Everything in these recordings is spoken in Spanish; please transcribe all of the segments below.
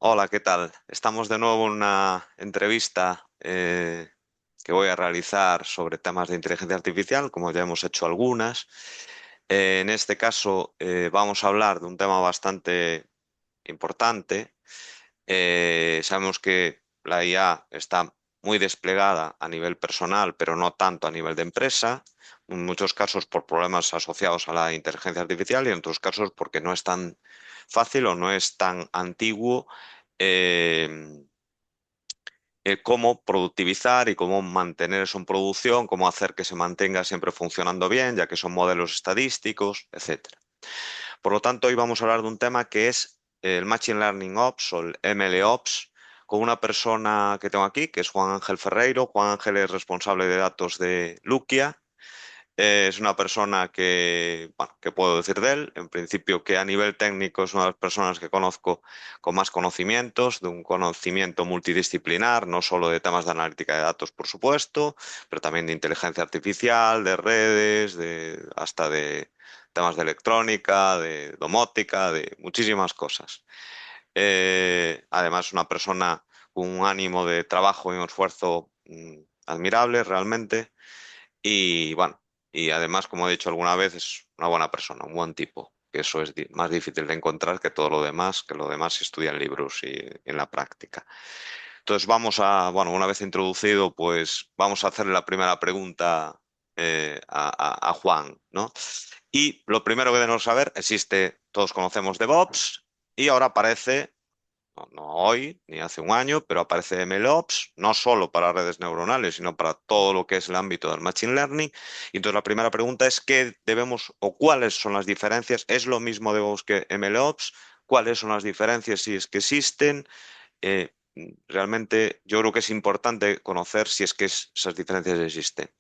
Hola, ¿qué tal? Estamos de nuevo en una entrevista que voy a realizar sobre temas de inteligencia artificial, como ya hemos hecho algunas. En este caso, vamos a hablar de un tema bastante importante. Sabemos que la IA está muy desplegada a nivel personal, pero no tanto a nivel de empresa. En muchos casos por problemas asociados a la inteligencia artificial y en otros casos porque no es tan fácil o no es tan antiguo eh, cómo productivizar y cómo mantener eso en producción, cómo hacer que se mantenga siempre funcionando bien, ya que son modelos estadísticos, etcétera. Por lo tanto, hoy vamos a hablar de un tema que es el Machine Learning Ops o el MLOps, con una persona que tengo aquí, que es Juan Ángel Ferreiro. Juan Ángel es responsable de datos de Luquia. Es una persona que, bueno, ¿qué puedo decir de él? En principio que a nivel técnico es una de las personas que conozco con más conocimientos, de un conocimiento multidisciplinar, no solo de temas de analítica de datos, por supuesto, pero también de inteligencia artificial, de redes, hasta de temas de electrónica, de domótica, de muchísimas cosas. Además, una persona con un ánimo de trabajo y un esfuerzo admirable realmente. Y bueno, y además, como he dicho alguna vez, es una buena persona, un buen tipo, que eso es más difícil de encontrar que todo lo demás, que lo demás se estudia en libros y en la práctica. Entonces vamos a, bueno, una vez introducido, pues vamos a hacerle la primera pregunta a Juan, ¿no? Y lo primero que debemos saber, existe, todos conocemos DevOps, y ahora aparece no hoy ni hace un año, pero aparece MLOps, no solo para redes neuronales, sino para todo lo que es el ámbito del Machine Learning. Y entonces la primera pregunta es ¿qué debemos o cuáles son las diferencias? ¿Es lo mismo DevOps que MLOps? ¿Cuáles son las diferencias si es que existen? Eh, Realmente yo creo que es importante conocer si es que esas diferencias existen.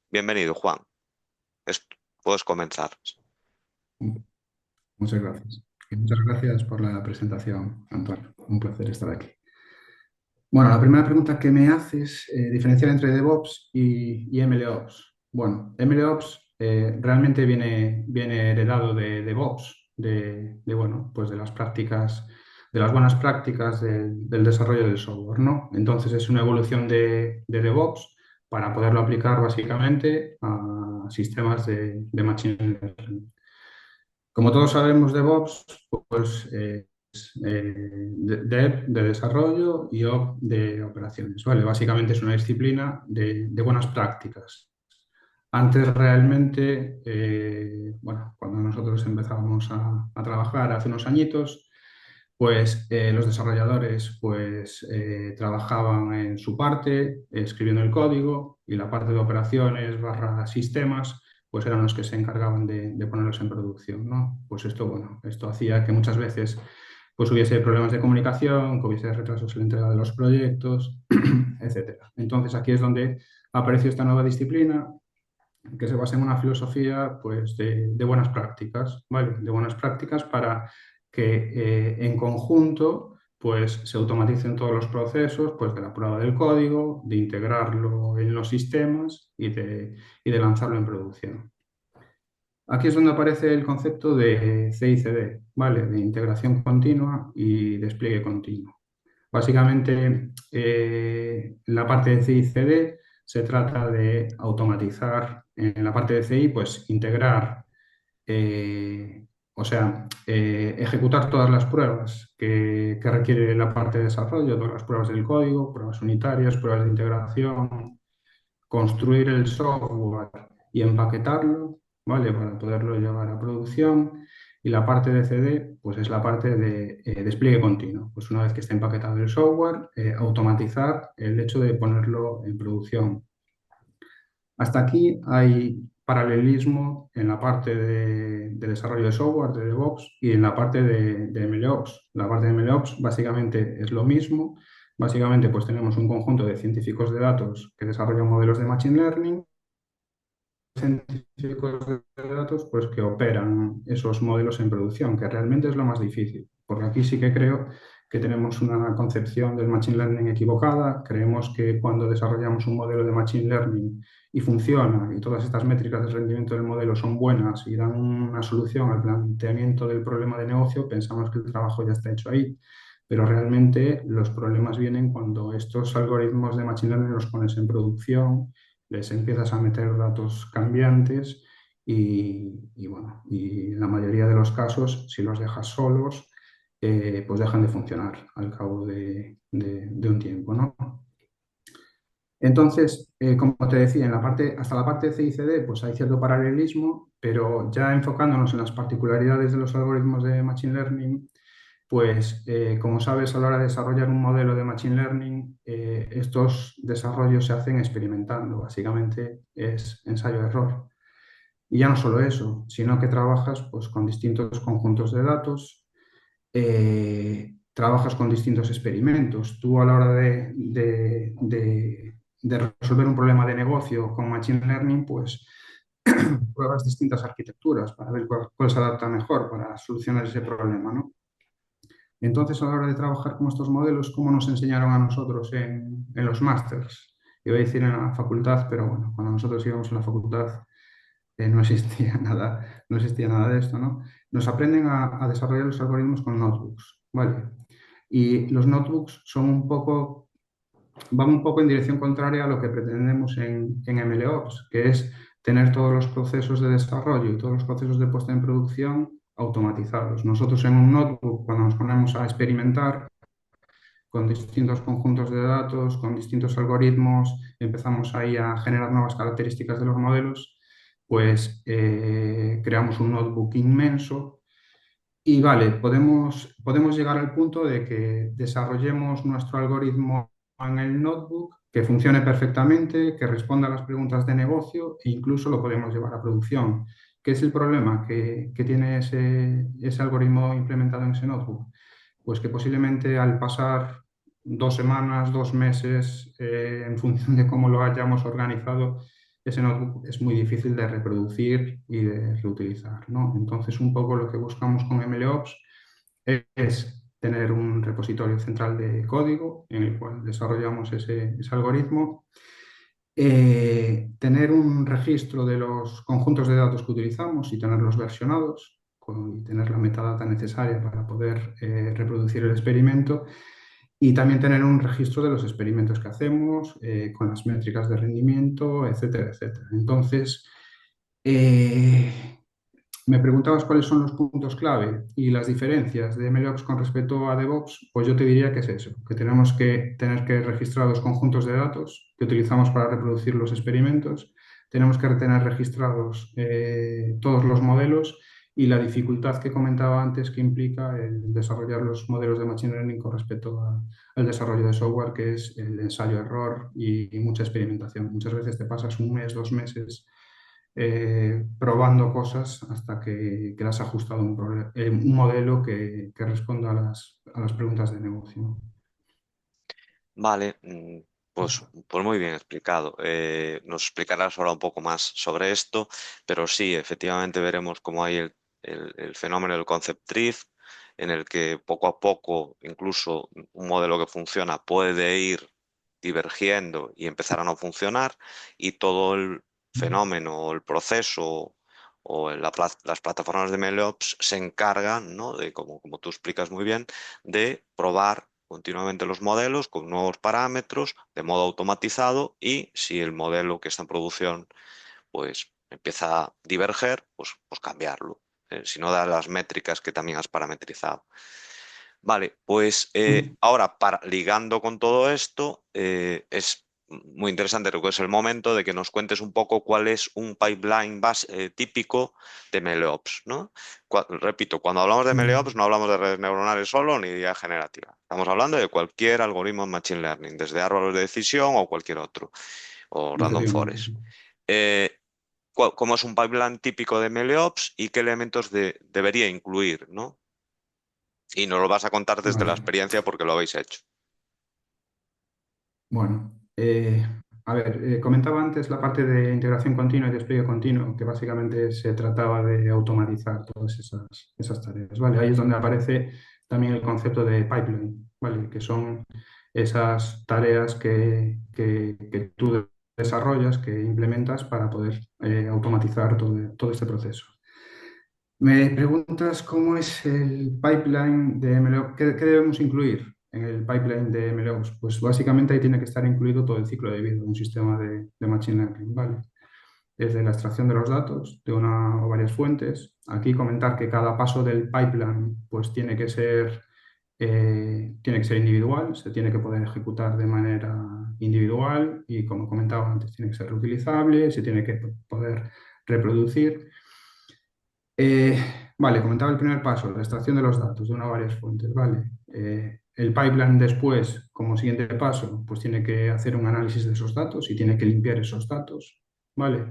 Bienvenido, Juan. Es- Puedes comenzar. Muchas gracias. Y muchas gracias por la presentación, Antonio. Un placer estar aquí. Bueno, la primera pregunta que me haces, diferenciar entre DevOps y MLOps. Bueno, MLOps realmente viene heredado de DevOps, bueno, pues de las prácticas, de las buenas prácticas del desarrollo del software, ¿no? Entonces es una evolución de DevOps para poderlo aplicar básicamente a sistemas de Machine Learning. Como todos sabemos, DevOps, pues Dev de desarrollo y Op de operaciones, ¿vale? Básicamente es una disciplina de buenas prácticas. Antes realmente, bueno, cuando nosotros empezábamos a trabajar hace unos añitos, pues los desarrolladores pues trabajaban en su parte, escribiendo el código, y la parte de operaciones barra sistemas pues eran los que se encargaban de ponerlos en producción, ¿no? Pues esto, bueno, esto hacía que muchas veces pues hubiese problemas de comunicación, que hubiese retrasos en la entrega de los proyectos, etcétera. Entonces aquí es donde apareció esta nueva disciplina que se basa en una filosofía pues, de buenas prácticas, ¿vale? De buenas prácticas para que en conjunto pues, se automaticen todos los procesos pues, de la prueba del código, de integrarlo en los sistemas y de lanzarlo en producción. Aquí es donde aparece el concepto de CI/CD, ¿vale? De integración continua y despliegue continuo. Básicamente, la parte de CI/CD se trata de automatizar en la parte de CI, pues integrar, o sea, ejecutar todas las pruebas que requiere la parte de desarrollo, todas las pruebas del código, pruebas unitarias, pruebas de integración, construir el software y empaquetarlo, ¿vale? Para poderlo llevar a producción. Y la parte de CD, pues es la parte de despliegue continuo. Pues una vez que esté empaquetado el software, automatizar el hecho de ponerlo en producción. Hasta aquí hay paralelismo en la parte de desarrollo de software, de DevOps, y en la parte de MLOps. La parte de MLOps básicamente es lo mismo. Básicamente, pues tenemos un conjunto de científicos de datos que desarrollan modelos de Machine Learning, científicos de datos pues, que operan esos modelos en producción, que realmente es lo más difícil, porque aquí sí que creo que tenemos una concepción del Machine Learning equivocada. Creemos que cuando desarrollamos un modelo de Machine Learning y funciona y todas estas métricas de rendimiento del modelo son buenas y dan una solución al planteamiento del problema de negocio, pensamos que el trabajo ya está hecho ahí. pero realmente los problemas vienen cuando estos algoritmos de Machine Learning los pones en producción, les empiezas a meter datos cambiantes y bueno, y en la mayoría de los casos, si los dejas solos, pues dejan de funcionar al cabo de un tiempo, ¿no? Entonces, como te decía, hasta la parte de C I C D, pues hay cierto paralelismo, pero ya enfocándonos en las particularidades de los algoritmos de Machine Learning, pues como sabes, a la hora de desarrollar un modelo de Machine Learning, estos desarrollos se hacen experimentando, básicamente es ensayo-error. Y ya no solo eso, sino que trabajas pues, con distintos conjuntos de datos, trabajas con distintos experimentos. Tú a la hora de resolver un problema de negocio con Machine Learning, pues pruebas distintas arquitecturas para ver cuál se adapta mejor para solucionar ese problema, ¿no? Entonces, a la hora de trabajar con estos modelos, ¿cómo nos enseñaron a nosotros en los másters? Iba a decir en la facultad, pero bueno, cuando nosotros íbamos en la facultad no existía nada, no existía nada de esto, ¿no? Nos aprenden a desarrollar los algoritmos con notebooks, ¿vale? Y los notebooks van un poco en dirección contraria a lo que pretendemos en MLOps, que es tener todos los procesos de desarrollo y todos los procesos de puesta en producción automatizados. Nosotros en un notebook, cuando nos ponemos a experimentar con distintos conjuntos de datos, con distintos algoritmos, empezamos ahí a generar nuevas características de los modelos, pues creamos un notebook inmenso y vale, podemos llegar al punto de que desarrollemos nuestro algoritmo en el notebook, que funcione perfectamente, que responda a las preguntas de negocio e incluso lo podemos llevar a producción. ¿Qué es el problema que tiene ese algoritmo implementado en ese notebook? Pues que posiblemente al pasar 2 semanas, 2 meses, en función de cómo lo hayamos organizado, ese notebook es muy difícil de reproducir y de reutilizar, ¿no? Entonces, un poco lo que buscamos con MLOps es tener un repositorio central de código en el cual desarrollamos ese algoritmo, tener un registro de los conjuntos de datos que utilizamos y tenerlos versionados y tener la metadata necesaria para poder reproducir el experimento y también tener un registro de los experimentos que hacemos con las métricas de rendimiento, etcétera, etcétera. Entonces, eh, me preguntabas cuáles son los puntos clave y las diferencias de MLOps con respecto a DevOps, pues yo te diría que es eso, que tenemos que tener que registrar los conjuntos de datos que utilizamos para reproducir los experimentos, tenemos que tener registrados todos los modelos y la dificultad que comentaba antes que implica el desarrollar los modelos de Machine Learning con respecto al desarrollo de software, que es el ensayo-error y mucha experimentación. Muchas veces te pasas un mes, 2 meses probando cosas hasta que le has ajustado un modelo que responda a las preguntas de negocio, ¿no? Vale, pues muy bien explicado. Nos explicarás ahora un poco más sobre esto, pero sí, efectivamente veremos cómo hay el fenómeno del concept drift, en el que poco a poco incluso un modelo que funciona puede ir divergiendo y empezar a no funcionar, y todo el fenómeno o el proceso o las plataformas de MLOps se encargan, ¿no? De, como tú explicas muy bien, de probar continuamente los modelos con nuevos parámetros de modo automatizado, y si el modelo que está en producción pues empieza a diverger, pues cambiarlo, si no da las métricas que también has parametrizado. Vale, pues Mm. ahora ligando con todo esto, es muy interesante, creo que es el momento de que nos cuentes un poco cuál es un pipeline típico de MLOps, ¿no? Repito, cuando hablamos de MLOps no hablamos de redes neuronales solo ni de IA generativa. Estamos hablando de cualquier algoritmo en Machine Learning, desde árboles de decisión o cualquier otro, o Random Efectivamente, Forest. sí. Eh, ¿Cómo es un pipeline típico de MLOps y qué elementos debería incluir, ¿no? Y nos lo vas a contar desde la Vale. experiencia porque lo habéis hecho. Bueno, a ver, comentaba antes la parte de integración continua y despliegue continuo, que básicamente se trataba de automatizar todas esas tareas, ¿vale? Ahí es donde aparece también el concepto de pipeline, ¿vale? Que son esas tareas que tú desarrollas, que implementas para poder automatizar todo este proceso. Me preguntas cómo es el pipeline de MLOps, qué debemos incluir en el pipeline de MLOps. Pues básicamente ahí tiene que estar incluido todo el ciclo de vida de un sistema de Machine Learning, ¿vale? Desde la extracción de los datos de una o varias fuentes. Aquí comentar que cada paso del pipeline pues tiene que ser individual, se tiene que poder ejecutar de manera individual y como comentaba antes, tiene que ser reutilizable, se tiene que poder reproducir. Eh, vale, comentaba el primer paso, la extracción de los datos de una o varias fuentes, ¿vale? El pipeline después, como siguiente paso, pues tiene que hacer un análisis de esos datos y tiene que limpiar esos datos, ¿vale?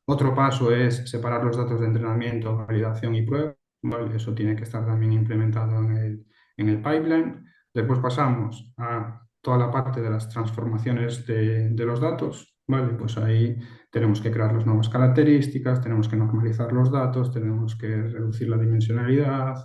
Otro paso es separar los datos de entrenamiento, validación y prueba, ¿vale? Eso tiene que estar también implementado en el pipeline. Después pasamos a toda la parte de las transformaciones de los datos, ¿vale? Pues ahí tenemos que crear las nuevas características, tenemos que normalizar los datos, tenemos que reducir la dimensionalidad,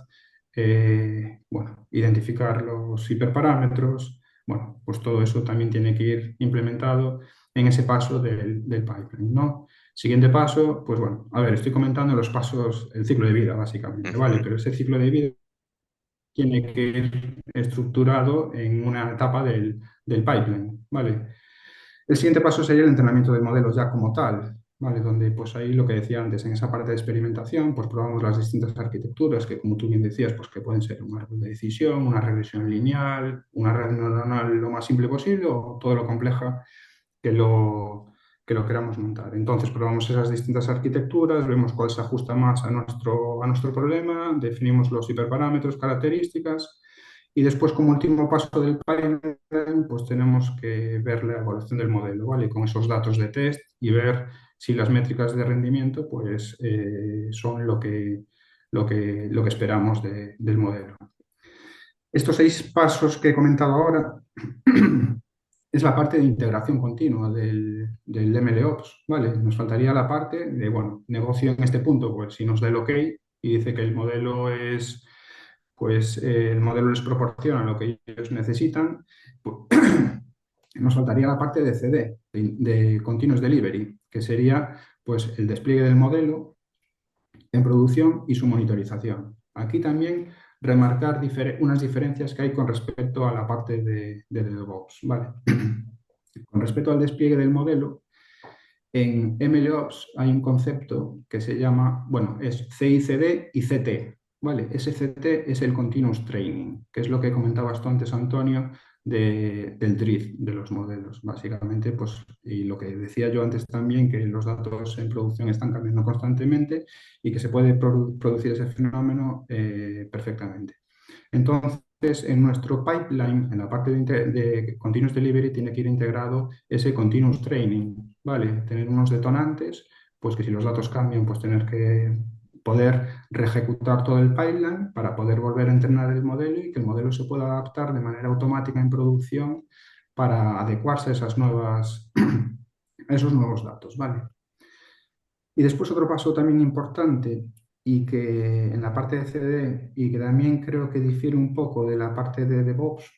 bueno, identificar los hiperparámetros. Bueno, pues todo eso también tiene que ir implementado en ese paso del pipeline, ¿no? Siguiente paso, pues bueno, a ver, estoy comentando los pasos, el ciclo de vida, básicamente, ¿vale? Ujú. Pero ese ciclo de vida tiene que ir estructurado en una etapa del pipeline, ¿vale? El siguiente paso sería el entrenamiento de modelos ya como tal, ¿vale? Donde, pues ahí lo que decía antes, en esa parte de experimentación, pues probamos las distintas arquitecturas que, como tú bien decías, pues que pueden ser un árbol de decisión, una regresión lineal, una red neuronal lo más simple posible o todo lo compleja que lo queramos montar. Entonces probamos esas distintas arquitecturas, vemos cuál se ajusta más a nuestro problema, definimos los hiperparámetros, características y después como último paso del pipeline pues tenemos que ver la evaluación del modelo, ¿vale? Con esos datos de test y ver si las métricas de rendimiento pues son lo que esperamos del modelo. Estos 6 pasos que he comentado ahora es la parte de integración continua del MLOps, ¿vale? Nos faltaría la parte de, bueno, negocio en este punto, pues si nos da el OK y dice que el modelo el modelo les proporciona lo que ellos necesitan, pues, nos faltaría la parte de CD, de Continuous Delivery, que sería, pues, el despliegue del modelo en producción y su monitorización. Aquí también remarcar unas diferencias que hay con respecto a la parte de DevOps, ¿vale? Con respecto al despliegue del modelo, en MLOps hay un concepto que se llama, bueno, es CICD y CT, ¿vale? Ese CT es el Continuous Training, que es lo que comentabas tú antes, Antonio, del drift de los modelos, básicamente, pues, y lo que decía yo antes también, que los datos en producción están cambiando constantemente y que se puede producir ese fenómeno perfectamente. Entonces, en nuestro pipeline, en la parte de Continuous Delivery, tiene que ir integrado ese Continuous Training, ¿vale? Tener unos detonantes, pues que si los datos cambian, pues tener que poder reejecutar todo el pipeline para poder volver a entrenar el modelo y que el modelo se pueda adaptar de manera automática en producción para adecuarse a a esos nuevos datos, ¿vale? Y después otro paso también importante y que en la parte de CD y que también creo que difiere un poco de la parte de DevOps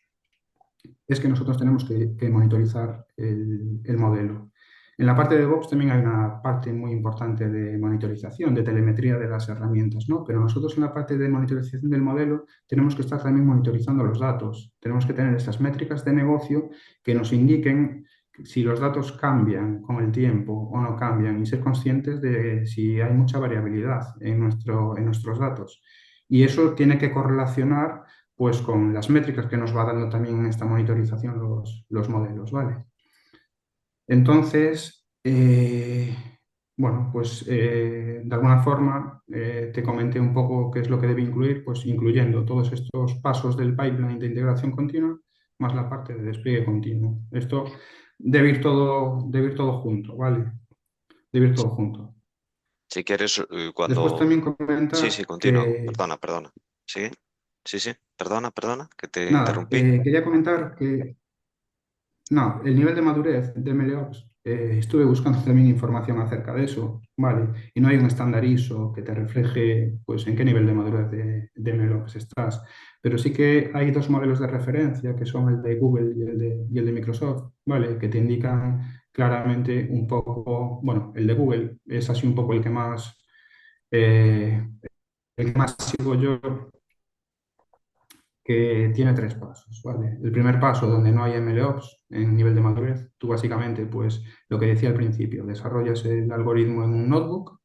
es que nosotros tenemos que monitorizar el modelo. En la parte de DevOps también hay una parte muy importante de monitorización, de telemetría de las herramientas, ¿no? Pero nosotros en la parte de monitorización del modelo tenemos que estar también monitorizando los datos. Tenemos que tener esas métricas de negocio que nos indiquen si los datos cambian con el tiempo o no cambian y ser conscientes de si hay mucha variabilidad en nuestros datos. Y eso tiene que correlacionar pues con las métricas que nos va dando también en esta monitorización los modelos, ¿vale? Entonces, bueno, pues de alguna forma te comenté un poco qué es lo que debe incluir, pues incluyendo todos estos pasos del pipeline de integración continua, más la parte de despliegue continuo. Esto debe ir todo junto, ¿vale? Debe ir todo junto. Si quieres, Después cuando... también Sí, sí, comentar continúo. que, Perdona, perdona. ¿Sí? Sí, sí. Perdona, perdona, que te nada, interrumpí. quería comentar que no, el nivel de madurez de MLOps, estuve buscando también información acerca de eso, ¿vale? Y no hay un estándar ISO que te refleje, pues, en qué nivel de madurez de MLOps estás. Pero sí que hay dos modelos de referencia, que son el de Google y el de Microsoft, ¿vale? Que te indican claramente un poco, bueno, el de Google es así un poco el que más Eh, el que más sigo yo, que tiene tres pasos, ¿vale? El primer paso, donde no hay MLOps en nivel de madurez, tú básicamente, pues lo que decía al principio, desarrollas el algoritmo en un notebook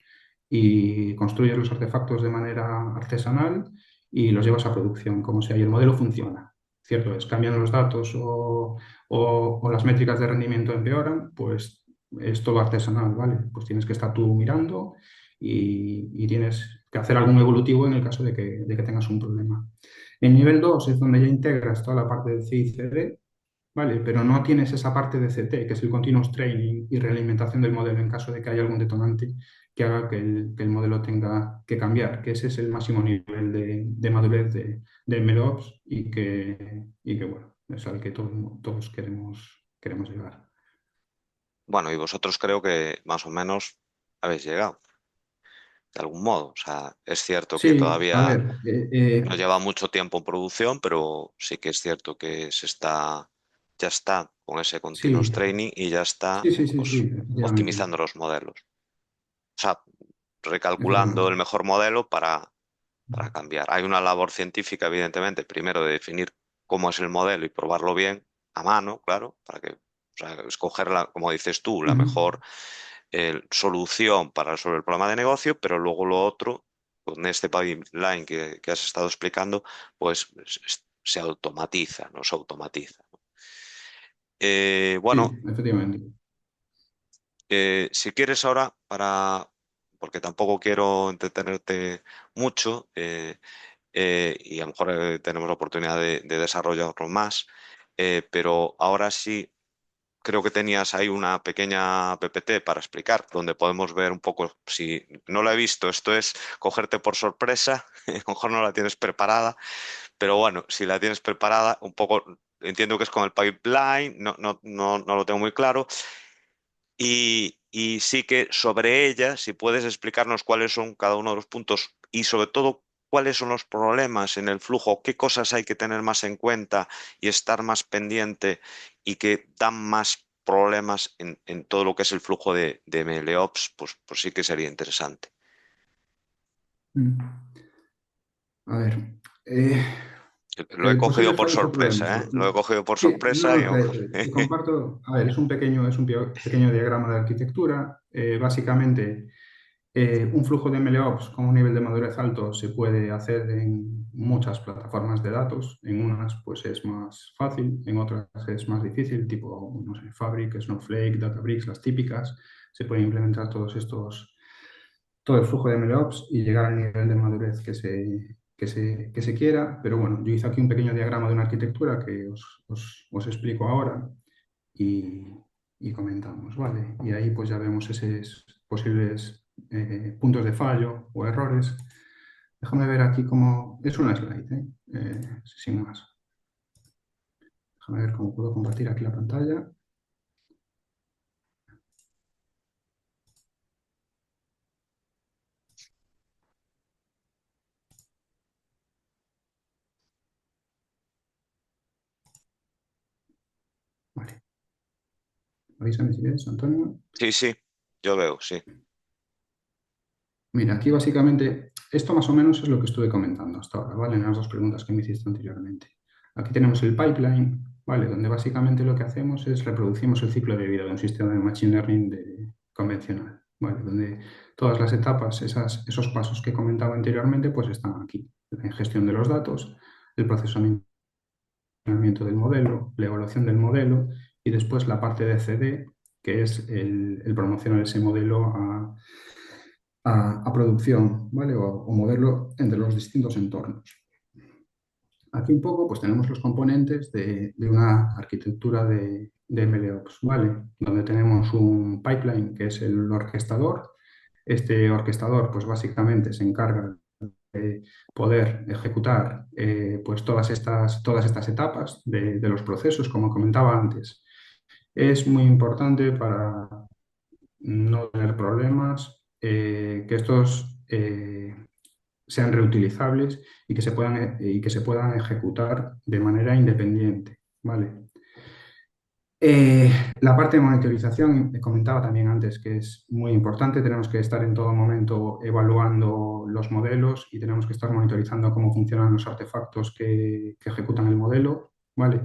y construyes los artefactos de manera artesanal y los llevas a producción, como sea, y el modelo funciona. Cierto es, cambian los datos o las métricas de rendimiento empeoran, pues es todo artesanal, ¿vale? Pues tienes que estar tú mirando y tienes que hacer algún evolutivo en el caso de que tengas un problema. En nivel 2 es donde ya integras toda la parte de C I C D, ¿vale? Pero no tienes esa parte de CT, que es el continuous training y realimentación del modelo en caso de que haya algún detonante que haga que el modelo tenga que cambiar, que ese es el máximo nivel de madurez de MLOps y que, bueno, es al que todos queremos llegar. Bueno, y vosotros creo que más o menos habéis llegado, de algún modo. O sea, es cierto que Sí, a todavía ver, no lleva mucho tiempo en producción, pero sí que es cierto que ya está con ese continuous sí, training y ya está, sí, sí, sí, sí, pues, efectivamente, optimizando los modelos. O sea, recalculando efectivamente. el mejor modelo para cambiar. Hay una labor científica, evidentemente, primero de definir cómo es el modelo y probarlo bien a mano, claro, para que, o sea, escoger, como dices tú, la Ujú. mejor solución para resolver el problema de negocio, pero luego lo otro, con este pipeline que has estado explicando, pues se automatiza, no se automatiza. Bueno, Sí, efectivamente. si quieres ahora, porque tampoco quiero entretenerte mucho, y a lo mejor tenemos la oportunidad de desarrollarlo más, pero ahora sí creo que tenías ahí una pequeña PPT para explicar, donde podemos ver un poco, si no la he visto, esto es cogerte por sorpresa, a lo mejor no la tienes preparada, pero bueno, si la tienes preparada, un poco, entiendo que es con el pipeline, no lo tengo muy claro, y sí que sobre ella, si puedes explicarnos cuáles son cada uno de los puntos y sobre todo cuáles son los problemas en el flujo, qué cosas hay que tener más en cuenta y estar más pendiente y que dan más problemas en todo lo que es el flujo de MLOps, pues sí que sería interesante. Mm. A ver, eh, Lo he cogido posibles por fallos o problemas. sorpresa, ¿eh? Lo he cogido por Sí, no, sorpresa y... no, te comparto. A ver, es un pequeño diagrama de arquitectura. Básicamente, un flujo de MLOps con un nivel de madurez alto se puede hacer en muchas plataformas de datos. En unas, pues es más fácil, en otras es más difícil, tipo, no sé, Fabric, Snowflake, Databricks, las típicas. Se pueden implementar todo el flujo de MLOps y llegar al nivel de madurez que se quiera. Pero bueno, yo hice aquí un pequeño diagrama de una arquitectura que os explico ahora y, y comentamos, ¿vale? Y ahí pues ya vemos esos posibles puntos de fallo o errores. Déjame ver aquí cómo... Es una slide, ¿eh? Sin más. Déjame ver cómo puedo compartir aquí la pantalla. Vale. Avísame si ves, Antonio. Sí, sí, yo veo, sí. Mira, aquí básicamente, esto más o menos es lo que estuve comentando hasta ahora, ¿vale? En las dos preguntas que me hiciste anteriormente. Aquí tenemos el pipeline, ¿vale? Donde básicamente lo que hacemos es reproducimos el ciclo de vida de un sistema de machine learning convencional, ¿vale? Donde todas las etapas, esos pasos que comentaba anteriormente, pues están aquí. La gestión de los datos, el procesamiento del modelo, la evaluación del modelo y después la parte de CD, que es el promocionar ese modelo a producción, ¿vale? O moverlo entre los distintos entornos. Aquí un poco pues tenemos los componentes de una arquitectura de MLOps, ¿vale? Donde tenemos un pipeline que es el orquestador. Este orquestador pues básicamente se encarga de poder ejecutar pues todas estas etapas de los procesos, como comentaba antes. Es muy importante para no tener problemas, que estos sean reutilizables y que se puedan ejecutar de manera independiente, ¿vale? Eh, la parte de monitorización, comentaba también antes que es muy importante. Tenemos que estar en todo momento evaluando los modelos y tenemos que estar monitorizando cómo funcionan los artefactos que ejecutan el modelo, ¿vale?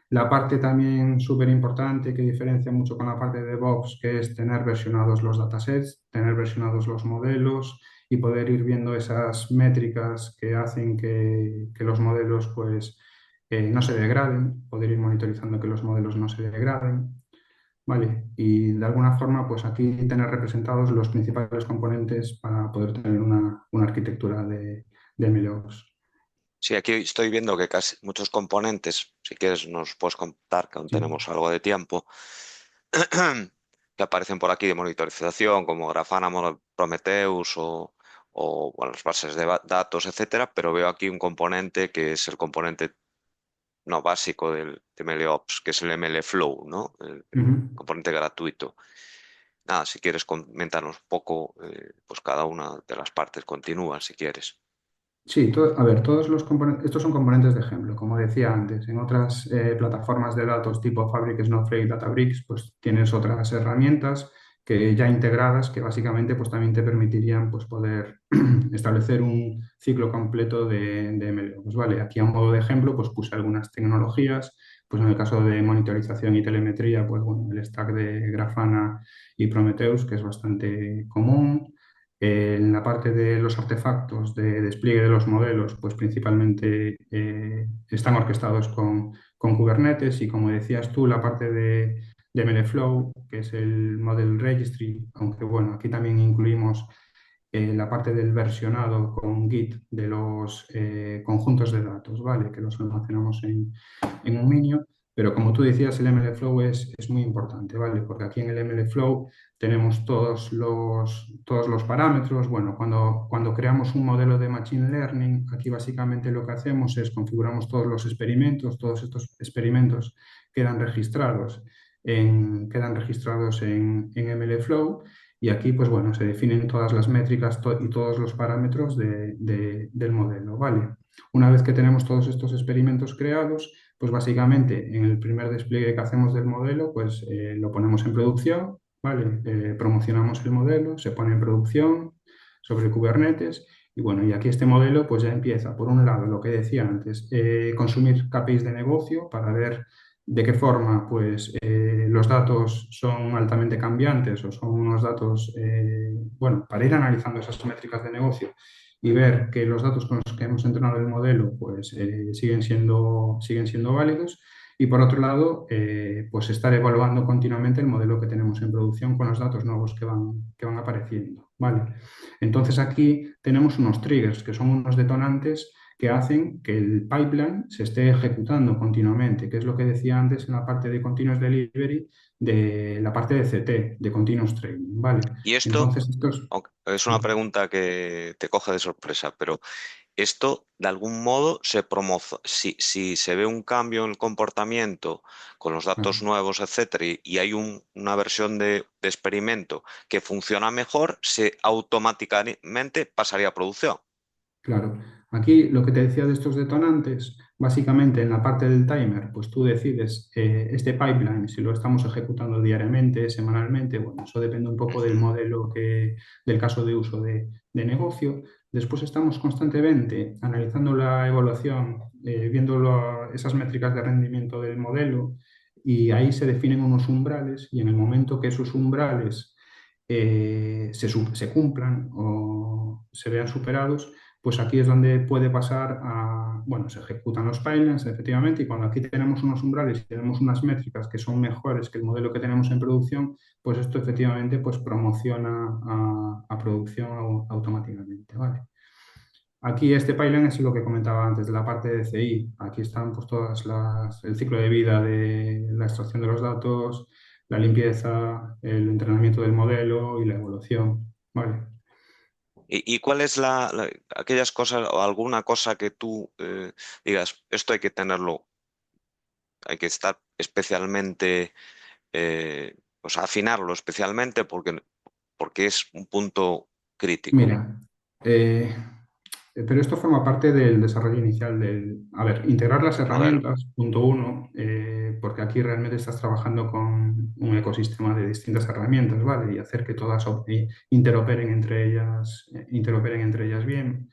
La parte también súper importante que diferencia mucho con la parte de DevOps, que es tener versionados los datasets, tener versionados los modelos y poder ir viendo esas métricas que hacen que los modelos pues, no se degraden, poder ir monitorizando que los modelos no se degraden, ¿vale? Y de alguna forma, pues aquí tener representados los principales componentes para poder tener una arquitectura de MLOps. Sí, aquí estoy viendo que casi muchos componentes, si quieres nos puedes contar que aún Sí. tenemos algo de tiempo, que aparecen por aquí de monitorización, como Grafana, Prometheus bueno, las bases de datos, etcétera, pero veo aquí un componente que es el componente no básico de MLOps, que es el MLflow, ¿no? El Ujú. componente gratuito. Nada, si quieres comentarnos un poco, pues cada una de las partes continúa, si quieres. Sí, a ver, todos los componentes, estos son componentes de ejemplo, como decía antes, en otras plataformas de datos tipo Fabric, Snowflake, Databricks, pues tienes otras herramientas que ya integradas que básicamente pues también te permitirían pues poder establecer un ciclo completo de ML. Pues vale, aquí a modo de ejemplo pues puse algunas tecnologías, pues en el caso de monitorización y telemetría, pues bueno, el stack de Grafana y Prometheus, que es bastante común. En la parte de los artefactos de despliegue de los modelos, pues principalmente están orquestados con Kubernetes y como decías tú, la parte de MLflow, que es el Model Registry, aunque bueno, aquí también incluimos la parte del versionado con Git de los conjuntos de datos, ¿vale? Que los almacenamos en un minio. Pero como tú decías, el MLflow es muy importante, ¿vale? Porque aquí en el MLflow tenemos todos los parámetros. Bueno, cuando creamos un modelo de Machine Learning, aquí básicamente lo que hacemos es configuramos todos los experimentos, todos estos experimentos quedan registrados en MLflow y aquí, pues bueno, se definen todas las métricas y todos los parámetros del modelo, ¿vale? Una vez que tenemos todos estos experimentos creados, pues básicamente en el primer despliegue que hacemos del modelo, pues lo ponemos en producción, ¿vale? Promocionamos el modelo, se pone en producción sobre Kubernetes y bueno, y aquí este modelo pues ya empieza, por un lado, lo que decía antes, consumir KPIs de negocio para ver de qué forma pues los datos son altamente cambiantes o son unos datos, bueno, para ir analizando esas métricas de negocio y ver que los datos con los que hemos entrenado el modelo pues siguen siendo válidos y por otro lado pues estar evaluando continuamente el modelo que tenemos en producción con los datos nuevos que van apareciendo, ¿vale? Entonces aquí tenemos unos triggers que son unos detonantes que hacen que el pipeline se esté ejecutando continuamente, que es lo que decía antes en la parte de Continuous Delivery, de la parte de CT, de Continuous Training, ¿vale? Y esto, Entonces, estos... aunque es una Sí, pregunta que te coge de sorpresa, pero esto de algún modo se promoce, si se ve un cambio en el comportamiento con los datos claro. nuevos, etcétera, y hay una versión de experimento que funciona mejor, se automáticamente pasaría a producción. Claro, aquí lo que te decía de estos detonantes, básicamente en la parte del timer, pues tú decides este pipeline, si lo estamos ejecutando diariamente, semanalmente, bueno, eso depende un poco del Ujú. modelo del caso de uso de negocio. Después estamos constantemente analizando la evaluación, viendo esas métricas de rendimiento del modelo y ahí se definen unos umbrales y en el momento que esos umbrales se cumplan o se vean superados, pues aquí es donde puede pasar a, bueno, se ejecutan los pipelines efectivamente y cuando aquí tenemos unos umbrales y tenemos unas métricas que son mejores que el modelo que tenemos en producción, pues esto efectivamente pues promociona a producción automáticamente, ¿vale? Aquí este pipeline es lo que comentaba antes de la parte de CI. Aquí están pues el ciclo de vida de la extracción de los datos, la limpieza, el entrenamiento del modelo y la evolución, ¿vale? ¿Y cuál es aquellas cosas o alguna cosa que tú digas, esto hay que tenerlo, hay que estar especialmente, o sea, afinarlo especialmente porque es un punto crítico? Mira, eh, pero esto forma parte del desarrollo inicial del... A ver, integrar las del modelo. herramientas, punto uno, porque aquí realmente estás trabajando con un ecosistema de distintas herramientas, ¿vale? Y hacer que todas interoperen entre ellas bien.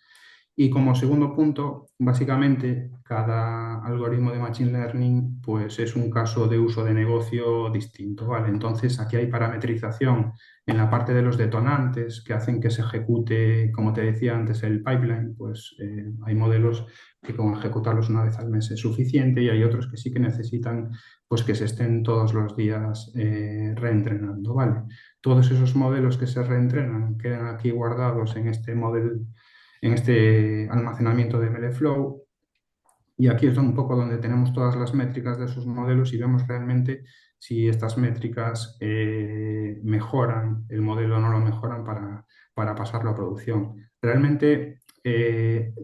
Y como segundo punto, básicamente, cada algoritmo de Machine Learning pues, es un caso de uso de negocio distinto, ¿vale? Entonces, aquí hay parametrización en la parte de los detonantes que hacen que se ejecute, como te decía antes, el pipeline. Pues hay modelos que con ejecutarlos una vez al mes es suficiente y hay otros que sí que necesitan pues, que se estén todos los días reentrenando, ¿vale? Todos esos modelos que se reentrenan quedan aquí guardados en este almacenamiento de MLflow. Y aquí es un poco donde tenemos todas las métricas de esos modelos y vemos realmente si estas métricas mejoran el modelo o no lo mejoran para pasarlo a producción. Realmente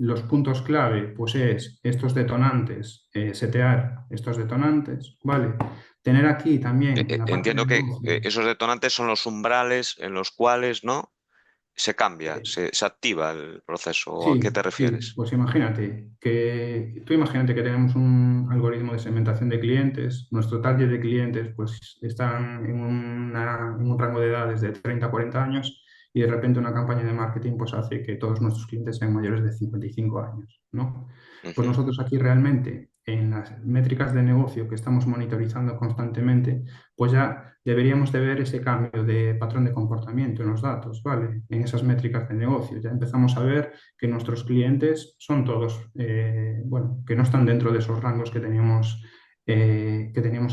los puntos clave pues es estos detonantes, setear estos detonantes, ¿vale? Tener aquí también en la parte de Entiendo que negocio. esos detonantes son los umbrales en los cuales, ¿no? Se cambia, eh, se activa el proceso. ¿O a qué Sí, te sí, refieres? pues imagínate que tenemos un algoritmo de segmentación de clientes, nuestro target de clientes pues están en un rango de edades de 30 a 40 años y de repente una campaña de marketing pues hace que todos nuestros clientes sean mayores de 55 años, ¿no? Pues Ujú. nosotros aquí realmente en las métricas de negocio que estamos monitorizando constantemente, pues ya deberíamos de ver ese cambio de patrón de comportamiento en los datos, ¿vale? En esas métricas de negocio. Ya empezamos a ver que nuestros clientes son todos, bueno, que no están dentro de esos rangos que teníamos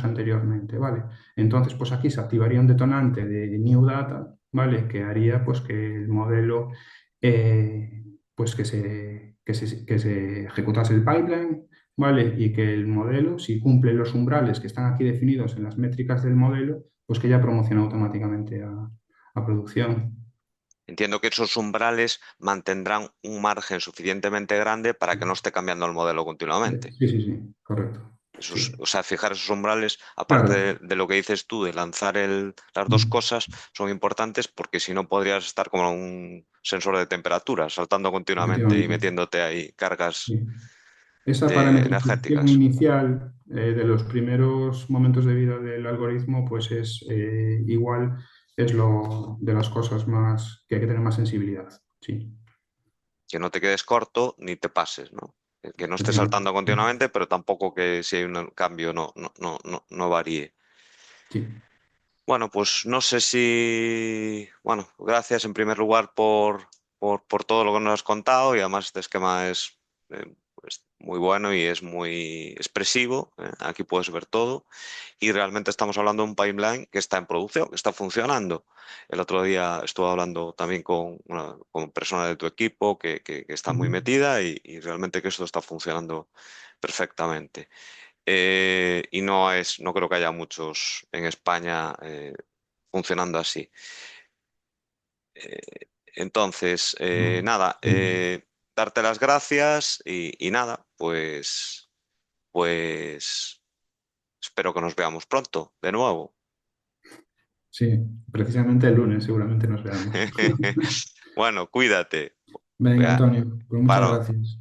anteriormente, ¿vale? Entonces, pues aquí se activaría un detonante de New Data, ¿vale? Que haría pues que el modelo, pues que se ejecutase el pipeline, ¿vale? Y que el modelo, si cumple los umbrales que están aquí definidos en las métricas del modelo, pues que ya promociona automáticamente a producción. Entiendo que esos umbrales mantendrán un margen suficientemente grande para que no esté cambiando el modelo continuamente. Sí, sí, sí, correcto. Esos, Sí, o sea, fijar esos umbrales, aparte claro. de lo que dices tú, de lanzar las dos Mm. cosas, son importantes porque si no podrías estar como un sensor de temperatura, saltando continuamente y Efectivamente, metiéndote ahí cargas sí. Esa parametrización energéticas. inicial de los primeros momentos de vida del algoritmo, pues es igual, es lo de las cosas más que hay que tener más sensibilidad. Sí, Que no te quedes corto ni te pases, ¿no? Que no estés efectivamente. saltando continuamente, pero tampoco que si hay un cambio no varíe. Sí, Bueno, pues no sé si... Bueno, gracias en primer lugar por todo lo que nos has contado y además este esquema es pues, muy bueno y es muy expresivo. Aquí puedes ver todo y realmente estamos hablando de un pipeline que está en producción, que está funcionando. El otro día estuve hablando también con persona de tu equipo que está muy ujú, metida y realmente que esto está funcionando perfectamente. Y no creo que haya muchos en España funcionando así. Entonces, no, nada, sí, darte las gracias y nada, pues espero que nos veamos pronto de nuevo. sí, precisamente el lunes seguramente nos veamos. Bueno, cuídate. Venga, Vea, Antonio, pues muchas Paro, gracias.